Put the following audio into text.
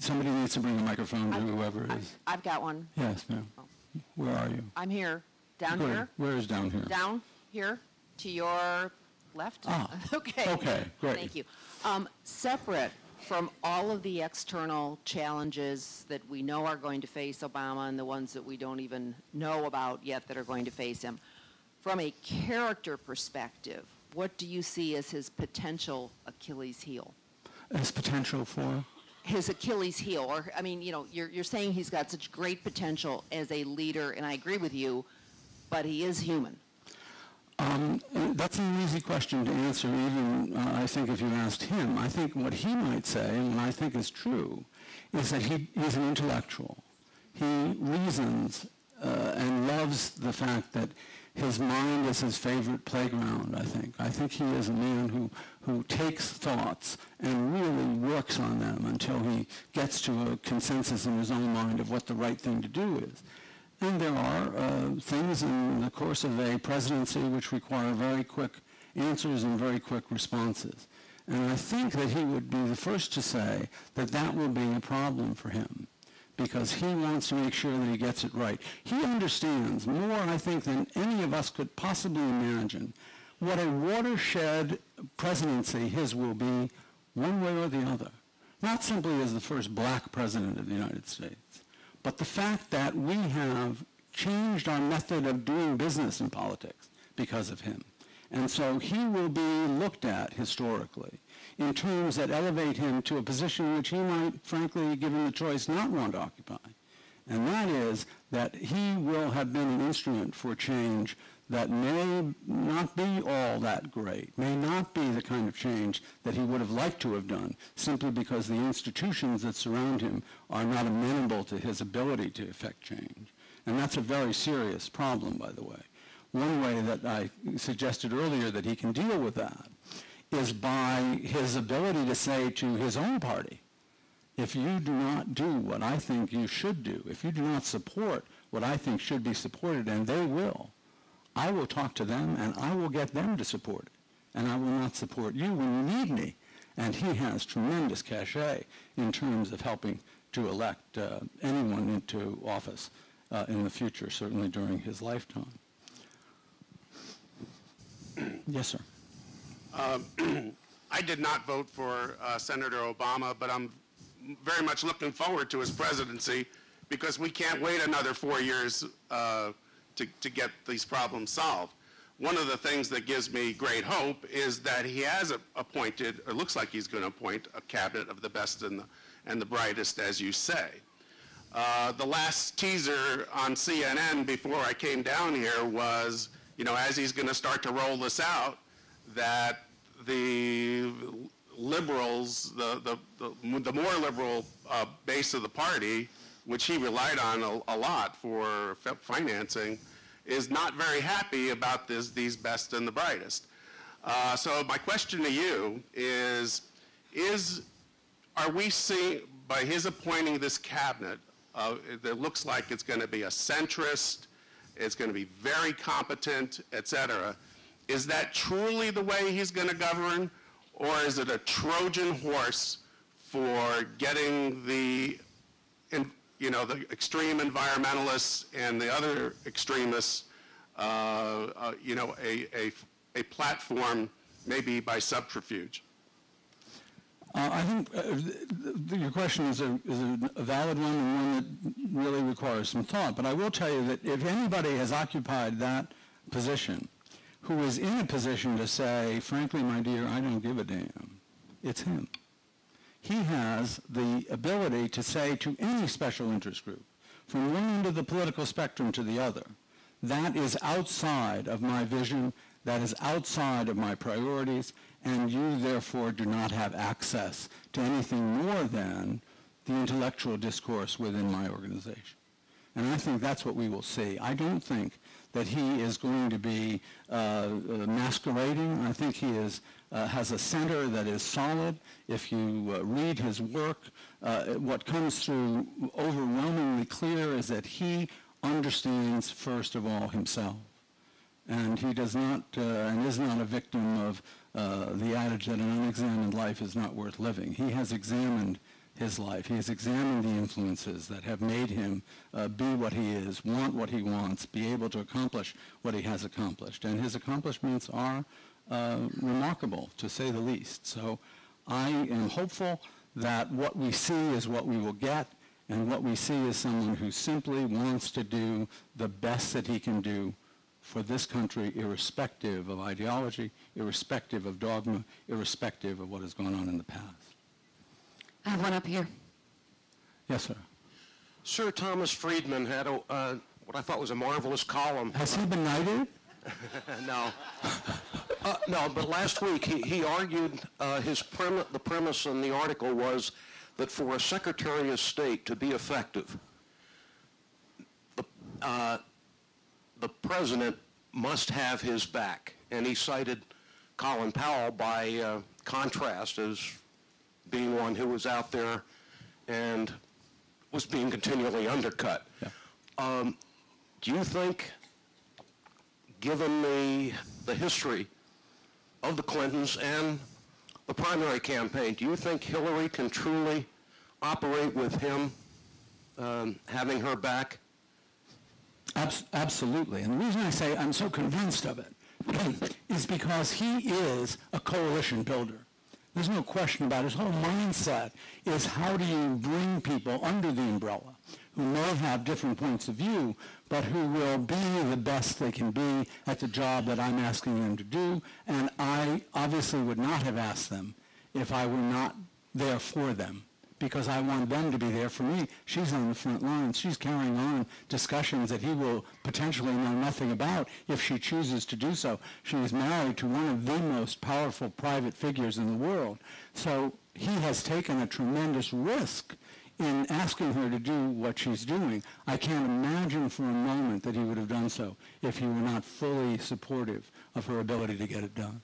somebody needs to bring a microphone to whoever it is. I've got one. Yes, ma'am. Oh. Where are you? I'm here. Down Good. here? Where is down here? Down here to your left? Ah. Okay. Okay, great. Thank you. Separate from all of the external challenges that we know are going to face Obama and the ones that we don't even know about yet that are going to face him, from a character perspective, what do you see as his potential Achilles heel? His potential for? His Achilles heel, or I mean, you know, you're saying he's got such great potential as a leader, and I agree with you, but he is human. That's an easy question to answer, even I think if you asked him. I think what he might say, and what I think is true, is that he's an intellectual. He reasons and loves the fact that his mind is his favorite playground, I think. I think he is a man who takes thoughts and really works on them until he gets to a consensus in his own mind of what the right thing to do is. And there are things in the course of a presidency which require very quick answers and very quick responses. And I think that he would be the first to say that that will be a problem for him, because he wants to make sure that he gets it right. He understands more, I think, than any of us could possibly imagine what a watershed presidency his will be, one way or the other. Not simply as the first black president of the United States, but the fact that we have changed our method of doing business in politics because of him. And so he will be looked at historically in terms that elevate him to a position which he might, frankly, given the choice, not want to occupy. And that is that he will have been an instrument for change that may not be all that great, may not be the kind of change that he would have liked to have done, simply because the institutions that surround him are not amenable to his ability to effect change. And that's a very serious problem, by the way. One way that I suggested earlier that he can deal with that is by his ability to say to his own party, if you do not do what I think you should do, if you do not support what I think should be supported, and they will, I will talk to them and I will get them to support it. And I will not support you when you need me. And he has tremendous cachet in terms of helping to elect anyone into office in the future, certainly during his lifetime. Yes, sir. I did not vote for Senator Obama, but I'm very much looking forward to his presidency, because we can't wait another 4 years to get these problems solved. One of the things that gives me great hope is that he has appointed, or looks like he's going to appoint, a cabinet of the best and the brightest, as you say. The last teaser on CNN before I came down here was, you know, as he's going to start to roll this out, that the liberals, the more liberal base of the party, which he relied on a lot for financing, is not very happy about these best and the brightest. So my question to you is are we seeing, by his appointing this cabinet, it looks like it's going to be a centrist, it's going to be very competent, et cetera, is that truly the way he's going to govern, or is it a Trojan horse for getting the extreme environmentalists and the other extremists, a platform maybe by subterfuge? I think your question is a valid one, and one that really requires some thought. But I will tell you that if anybody has occupied that position, who is in a position to say, frankly, my dear, I don't give a damn, it's him. He has the ability to say to any special interest group, from one end of the political spectrum to the other, that is outside of my vision, that is outside of my priorities, and you therefore do not have access to anything more than the intellectual discourse within my organization. And I think that's what we will see. I don't think that he is going to be masquerading. I think he has a center that is solid. If you read his work, what comes through overwhelmingly clear is that he understands, first of all, himself. And he does not, and is not a victim of the adage that an unexamined life is not worth living. He has examined his life. He has examined the influences that have made him be what he is, want what he wants, be able to accomplish what he has accomplished. And his accomplishments are remarkable, to say the least. So I am hopeful that what we see is what we will get, and what we see is someone who simply wants to do the best that he can do for this country, irrespective of ideology, irrespective of dogma, irrespective of what has gone on in the past. I have one up here. Yes, sir. Sir Thomas Friedman had what I thought was a marvelous column. Has he been knighted? No. No, but last week he argued the premise in the article was that for a Secretary of State to be effective, the President must have his back. And he cited Colin Powell by contrast as being one who was out there and was being continually undercut. Yeah. Do you think, given the history of the Clintons and the primary campaign, do you think Hillary can truly operate with him having her back? Absolutely. And the reason I say I'm so convinced of it is because he is a coalition builder. There's no question about it. His whole mindset is how do you bring people under the umbrella who may have different points of view, but who will be the best they can be at the job that I'm asking them to do. And I obviously would not have asked them if I were not there for them, because I want them to be there for me. She's on the front lines. She's carrying on discussions that he will potentially know nothing about if she chooses to do so. She is married to one of the most powerful private figures in the world. So he has taken a tremendous risk in asking her to do what she's doing. I can't imagine for a moment that he would have done so if he were not fully supportive of her ability to get it done.